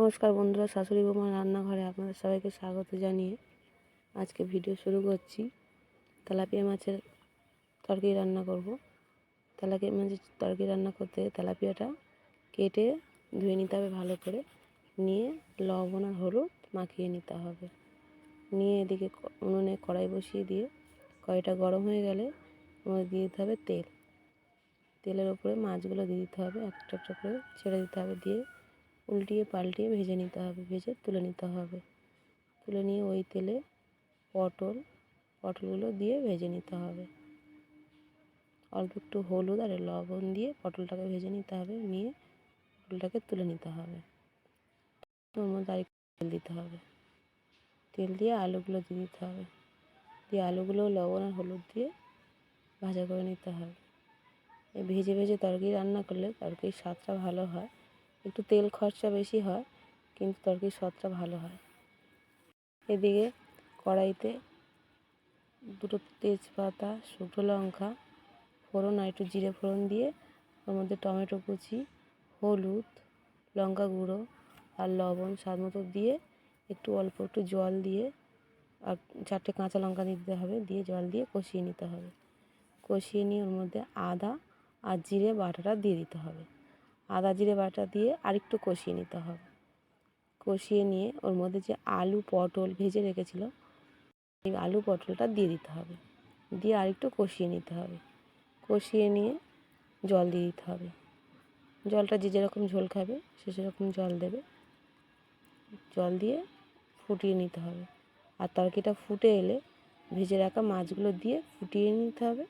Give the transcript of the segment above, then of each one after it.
নমস্কার বন্ধুরা, শাশুড়ি বৌমার রান্নাঘরে আপনাদের সবাইকে স্বাগত জানিয়ে আজকে ভিডিও শুরু করছি। তেলাপিয়া মাছের তরকারি রান্না করব। তেলাপিয়া মাছের তরকারি রান্না করতে তেলাপিয়াটা কেটে ধুয়ে নিতে হবে ভালো করে, নিয়ে লবণ আর হলুদ মাখিয়ে নিতে হবে। নিয়ে এদিকে উনুনে কড়াই বসিয়ে দিয়ে কড়াইটা গরম হয়ে গেলে আমাদের দিয়ে দিতে হবে তেল। তেলের ওপরে মাছগুলো দিয়ে দিতে হবে, একটা একটা করে ছেড়ে দিতে হবে, দিয়ে উল্টিয়ে পাল্টিয়ে ভেজে নিতে হবে, ভেজে তুলে নিতে হবে। তুলে নিয়ে ওই তেলে পটলগুলো দিয়ে ভেজে নিতে হবে। অল্প একটু হলুদ আর লবণ দিয়ে পটলটাকে ভেজে নিতে হবে, নিয়ে পটলটাকে তুলে নিতে হবে। ওর মধ্যে আরেকটু তেল দিতে হবে, তেল দিয়ে আলুগুলো দিয়ে দিতে হবে, দিয়ে আলুগুলো লবণ আর হলুদ দিয়ে ভাজা করে নিতে হবে। এই ভেজে ভেজে তরকারি রান্না করলে তরকারির স্বাদটা ভালো হয়। একটু তেল খরচা বেশি হয়, কিন্তু তরকারির স্বাদটা ভালো হয়। এদিকে কড়াইতে দুটো তেজপাতা, শুকনো লঙ্কা ফোড়ন আর একটু জিরে ফোড়ন দিয়ে ওর মধ্যে টমেটো কুচি, হলুদ, লঙ্কা গুঁড়ো আর লবণ স্বাদ মতো দিয়ে একটু অল্প একটু জল দিয়ে আর 4টে কাঁচা লঙ্কা দিতে হবে, দিয়ে জল দিয়ে কষিয়ে নিতে হবে। কষিয়ে নিয়ে ওর মধ্যে আদা আর জিরে বাটাটা দিয়ে দিতে হবে। আদা জিরে বাটা দিয়ে আরেকটু কষিয়ে নিতে হবে। কষিয়ে নিয়ে ওর মধ্যে যে আলু পটল ভেজে রেখেছিল এই আলু পটলটা দিয়ে দিতে হবে, দিয়ে আরেকটু কষিয়ে নিতে হবে। কষিয়ে নিয়ে জল দিয়ে দিতে হবে। জলটা যে যেরকম ঝোল খাবে সে সেরকম জল দেবে। জল দিয়ে ফুটিয়ে নিতে হবে। আর তরকারিটা ফুটে এলে ভেজে রাখা মাছগুলো দিয়ে ফুটিয়ে নিতে হবে।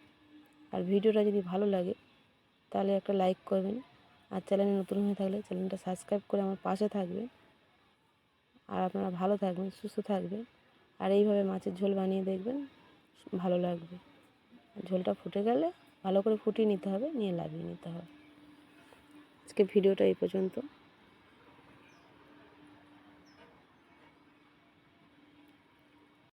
আর ভিডিওটা যদি ভালো লাগে তাহলে একটা লাইক করবেন, আর চ্যানেলে নতুন হয়ে থাকলে চ্যানেলটা সাবস্ক্রাইব করে আমার পাশে থাকবেন। আর আপনারা ভালো থাকবেন, সুস্থ থাকবেন। আর এইভাবে মাছের ঝোল বানিয়ে দেখবেন, ভালো লাগবে। ঝোলটা ফুটে গেলে ভালো করে ফুটিয়ে নিতে হবে, নিয়ে নামিয়ে নিতে হবে। আজকে ভিডিওটা এই পর্যন্ত।